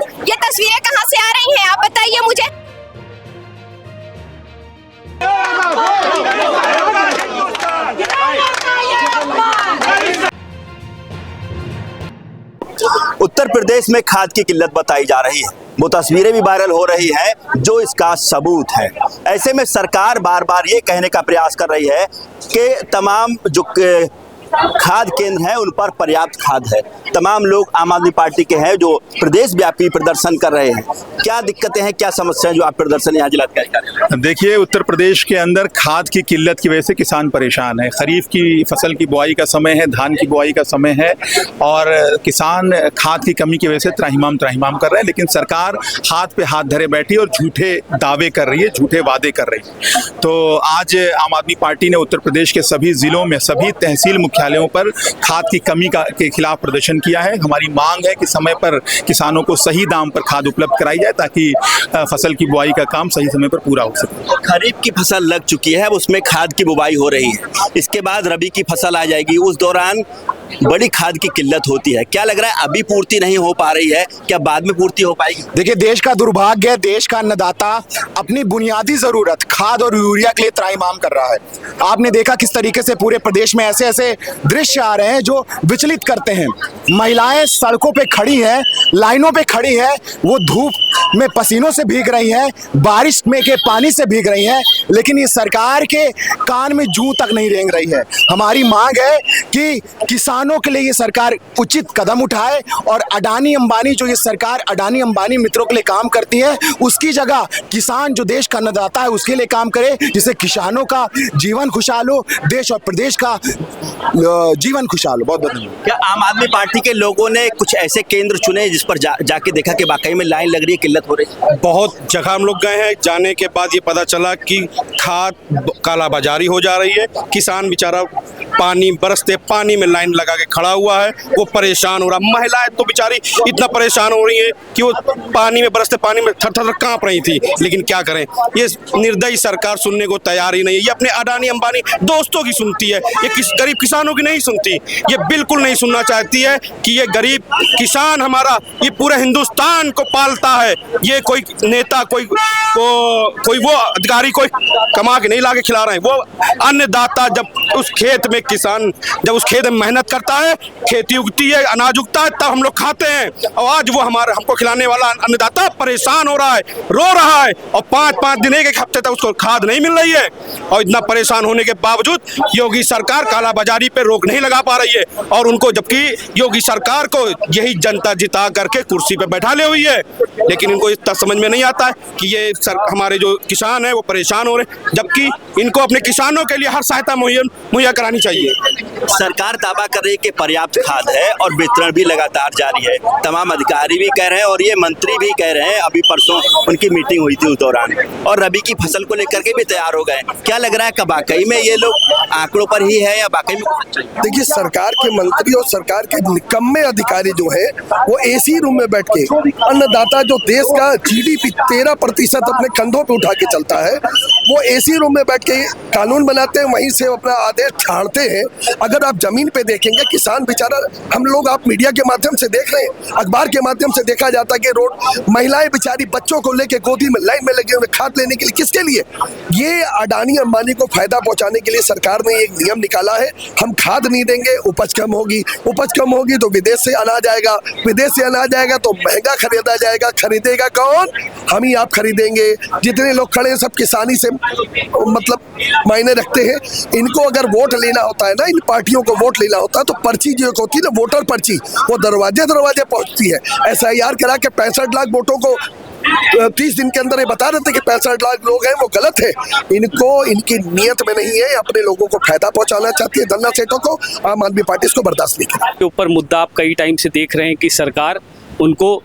ये तस्वीरें कहाँ से आ रही हैं, आप बताइए मुझे। उत्तर प्रदेश में खाद की किल्लत बताई जा रही है। वो तस्वीरें भी वायरल हो रही हैं जो इसका सबूत है। ऐसे में सरकार बार बार ये कहने का प्रयास कर रही है कि तमाम जो खाद केंद्र हैं उन पर पर्याप्त खाद है। तमाम लोग आम आदमी पार्टी के हैं जो प्रदेश व्यापी प्रदर्शन कर रहे हैं। क्या दिक्कतें हैं, क्या समस्याएं जो आप प्रदर्शन यहाँ जिलाधिकारी कर रहे हैं? देखिए, उत्तर प्रदेश के अंदर खाद की किल्लत की वजह से किसान परेशान है। खरीफ की फसल की बुआई का समय है, धान की बुआई का समय है और किसान खाद की कमी की वजह से त्राहिमाम कर रहे हैं। लेकिन सरकार हाथ पे हाथ धरे बैठी और झूठे दावे कर रही है, झूठे वादे कर रही है। तो आज आम आदमी पार्टी ने उत्तर प्रदेश के सभी जिलों में सभी तहसील मुख्यालयों पर खाद की कमी के खिलाफ प्रदर्शन किया है। हमारी मांग है कि समय पर किसानों को सही दाम पर खाद उपलब्ध कराई जाए ताकि फसल की बुआई का काम सही समय पर पूरा हो सके। खरीफ की फसल लग चुकी है, उसमें खाद की बुवाई हो रही है। इसके बाद रबी की फसल आ जाएगी, उस दौरान बड़ी खाद की किल्लत होती है। क्या लग रहा है अभी पूर्ति नहीं हो पा रही है, क्या बाद में पूर्ति हो पाएगी? देखिए, देश का दुर्भाग्य है, देश का अन्नदाता अपनी बुनियादी जरूरत खाद और यूरिया के लिए त्राहिमाम कर रहा है। आपने देखा किस तरीके से पूरे प्रदेश में ऐसे ऐसे दृश्य आ रहे हैं जो विचलित करते हैं। महिलाएं सड़कों पे खड़ी हैं, लाइनों पे खड़ी हैं, वो धूप में पसीनों से भीग रही हैं, बारिश में के पानी से भीग रही हैं, लेकिन ये सरकार के कान में जूं तक नहीं रेंग रही है। हमारी मांग है कि किसानों के लिए ये सरकार उचित कदम उठाए और अडानी अंबानी जो ये सरकार अडानी अंबानी मित्रों के लिए काम करती है, उसकी जगह किसान जो देश का अन्नदाता है उसके लिए काम करे, जिससे किसानों का जीवन खुशहाल हो, देश और प्रदेश का जीवन खुशहाल हो। बहुत बहुत धन्यवाद। क्या आम आदमी पार्टी के लोगों ने कुछ ऐसे केंद्र चुने जिस पर जाके देखा कि वाकई में लाइन लग रही है, किल्लत हो रही है? बहुत जगह हम लोग गए हैं, जाने के बाद ये पता चला कि खाद कालाबाजारी हो जा रही है। किसान बेचारा बरसते पानी में लाइन लगा के खड़ा हुआ है, वो परेशान हो रहा। महिलाएं तो बेचारी इतना परेशान हो रही है कि वो पानी में बरसते पानी में थर-थर कांप रही थी। लेकिन क्या करें, ये निर्दयी सरकार सुनने को तैयार ही नहीं है। ये अपने अडानी अंबानी दोस्तों की सुनती है, ये गरीब किसानों की नहीं सुनती। ये बिल्कुल नहीं सुनना चाहती है कि ये गरीब किसान हमारा ये पूरे हिंदुस्तान को पालता है। ये कोई नेता कोई वो अधिकारी कोई कमा के नहीं ला के खिला रहे हैं। वो अन्नदाता जब उस खेत में किसान जब उस खेत में मेहनत करता है, खेती उगती है, अनाज उगता है, तब हम लोग खाते हैं। और आज वो हमको खिलाने वाला अन्नदाता परेशान हो रहा है, रो रहा है और 5-5 दिन एक हफ्ते तक उसको खाद नहीं मिल रही है। और इतना परेशान होने के बावजूद योगी सरकार कालाबाजारी पे रोक नहीं लगा पा रही है। और उनको, जबकि योगी सरकार को यही जनता जिता करके कुर्सी पे बैठा ले हुई है, लेकिन इनको इतना समझ में नहीं आता है कि ये हमारे जो किसान है वो परेशान हो रहे हैं, जबकि इनको अपने किसानों के लिए हर सहायता मुहैया करानी चाहिए। सरकार दावा कर रही है कि पर्याप्त खाद है और वितरण भी लगातार जारी है। तमाम अधिकारी भी कह रहे हैं और ये मंत्री भी कह रहे हैं। अभी परसों उनकी मीटिंग हुई थी उस दौरान, और रबी की फसल को लेकर के भी तैयार हो गए। क्या लग रहा है कि वाकई में ये लोग आंकड़ों पर ही है या वाकई में? देखिए, सरकार के मंत्री और सरकार के निकम्मे अधिकारी जो है वो एसी रूम में बैठ के अन्नदाता जो देश का GDP 13% अपने कंधों पे उठा के चलता है, वो एसी रूम में बैठ के कानून बनाते हैं, वहीं से अपना आदेश छाड़ते हैं। अगर आप जमीन पे देखेंगे, किसान बेचारा, हम लोग आप मीडिया के माध्यम से देख रहे हैं, अखबार के माध्यम से देखा जाता है कि रोड महिलाएं बेचारी बच्चों को लेके गोदी में लाइन में लगे हुए खाद लेने के लिए। किसके लिए? ये अडानी अंबानी को फायदा पहुंचाने के लिए सरकार ने एक नियम निकाला है। हम खाद नहीं देंगे, उपज कम होगी, उपज कम होगी तो विदेश से अनाज आएगा, विदेश से अनाज आएगा तो महंगा खरीदा जाएगा। खरीदेगा कौन? हम ही आप खरीदेंगे। जितने लोग खड़े हैं सब किसानी से मतलब मायने रखते हैं। इनको अगर वोट लेना होता है ना, इन पार्टियों को वोट लेना होता है तो पर्ची जो होती है ना, वोटर पर्ची, वो दरवाजे दरवाजे पहुंचती है। SIR करा के 65 लाख वोटों को 30 दिन के अंदर ये बता रहे थे कि 65 लाख लोग हैं, वो गलत है। इनको इनकी नियत में नहीं है, अपने लोगों को फायदा पहुंचाना चाहती है, धन्ना सेठों को। आम आदमी पार्टी इसको बर्दाश्त नहीं करेगी। के ऊपर मुद्दा आप कई टाइम से देख रहे हैं कि सरकार उनको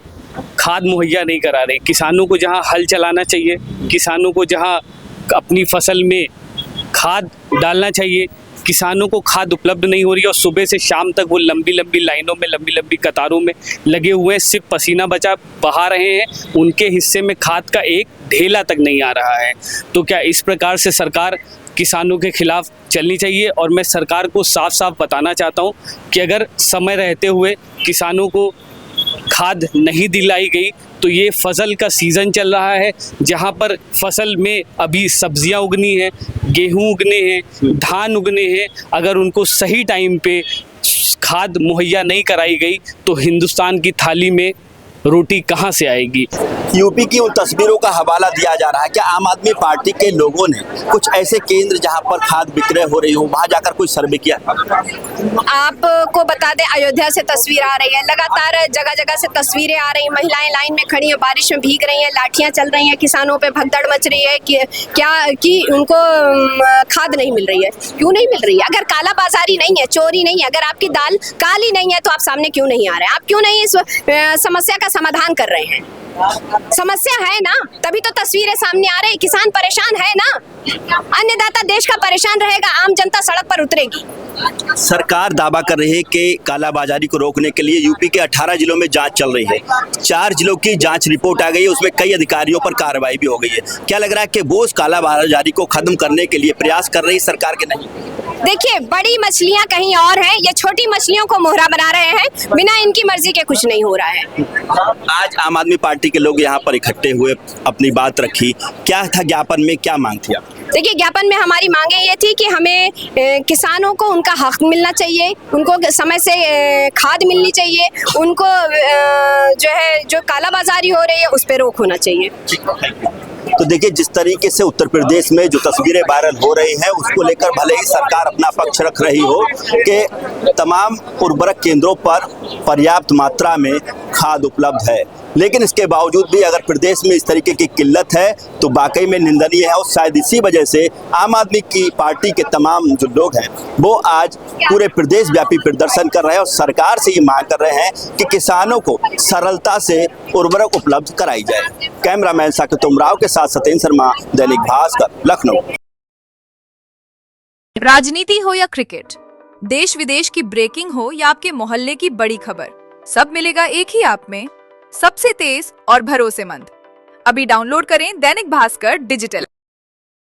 खाद मुहैया नहीं करा रही। किसानों को जहां हल चलाना चाहिए, किसानों को जहां अपनी फसल में खाद डालना चाहिए, किसानों को खाद उपलब्ध नहीं हो रही है। और सुबह से शाम तक वो लंबी लंबी लाइनों में, लंबी लंबी कतारों में लगे हुए हैं, सिर्फ पसीना बहा रहे हैं। उनके हिस्से में खाद का एक ढेला तक नहीं आ रहा है। तो क्या इस प्रकार से सरकार किसानों के खिलाफ चलनी चाहिए? और मैं सरकार को साफ साफ बताना चाहता हूँ कि अगर समय रहते हुए किसानों को खाद नहीं दिलाई गई तो ये फसल का सीज़न चल रहा है, जहाँ पर फसल में अभी सब्जियां उगनी है, गेहूं उगने हैं, धान उगने हैं, अगर उनको सही टाइम पे खाद मुहैया नहीं कराई गई तो हिंदुस्तान की थाली में रोटी कहाँ से आएगी। यूपी की उन तस्वीरों का हवाला दिया जा रहा है कि आम आदमी पार्टी के लोगों ने कुछ ऐसे केंद्र जहां पर खाद विक्रय हो रही हो वहां जाकर कोई सर्वे किया? आपको बता दें, अयोध्या से तस्वीर आ रही है, लगातार जगह जगह से तस्वीरें आ रही हैं, महिलाएं लाइन में खड़ी हैं, बारिश में भीग रही हैं, लाठियां चल रही हैं, किसानों पे भगदड़ मच रही है कि उनको खाद नहीं मिल रही है। क्यों नहीं मिल रही है? अगर काला बाजारी नहीं है, चोरी नहीं है, अगर आपकी दाल काली नहीं है तो आप सामने क्यों नहीं आ रहे हैं? आप क्यों नहीं इस समस्या का समाधान कर रहे हैं? समस्या है ना, तभी तो तस्वीरें सामने आ रही। किसान परेशान है ना, अन्नदाता देश का परेशान रहेगा, आम जनता सड़क पर उतरेगी। सरकार दावा कर रही है कि कालाबाजारी को रोकने के लिए यूपी के 18 जिलों में जांच चल रही है। 4 जिलों की जांच रिपोर्ट आ गई है, उसमें कई अधिकारियों पर कार्रवाई भी हो गई है। क्या लग रहा है कि वो उस कालाबाजारी को खत्म करने के लिए प्रयास कर रही है सरकार के? नहीं, देखिए, बड़ी मछलियां कहीं और हैं, ये छोटी मछलियों को मोहरा बना रहे हैं, बिना इनकी मर्जी के कुछ नहीं हो रहा है। आज आम आदमी पार्टी के लोग यहाँ पर इकट्ठे हुए, अपनी बात रखी, क्या था ज्ञापन में, क्या मांग थी? देखिए, ज्ञापन में हमारी मांगे ये थी कि हमें किसानों को उनका हक मिलना चाहिए, उनको समय से खाद मिलनी चाहिए, उनको जो कालाबाजारी हो रही है उस पर रोक होना चाहिए। तो देखिए, जिस तरीके से उत्तर प्रदेश में जो तस्वीरें वायरल हो रही हैं उसको लेकर भले ही सरकार अपना पक्ष रख रही हो कि तमाम उर्वरक केंद्रों पर पर्याप्त मात्रा में खाद उपलब्ध है, लेकिन इसके बावजूद भी अगर प्रदेश में इस तरीके की किल्लत है तो वाकई में निंदनीय है। और शायद इसी वजह से आम आदमी की पार्टी के तमाम जो लोग हैं वो आज पूरे प्रदेश व्यापी प्रदर्शन कर रहे हैं और सरकार से ये मांग कर रहे हैं कि किसानों को सरलता से उर्वरक उपलब्ध कराई जाए। कैमरामैन साकेत उमराव के साथ सत्येंद्र शर्मा, दैनिक भास्कर, लखनऊ। राजनीति हो या क्रिकेट, देश विदेश की ब्रेकिंग हो या आपके मोहल्ले की बड़ी खबर, सब मिलेगा एक ही ऐप में, सबसे तेज और भरोसेमंद। अभी डाउनलोड करें दैनिक भास्कर डिजिटल।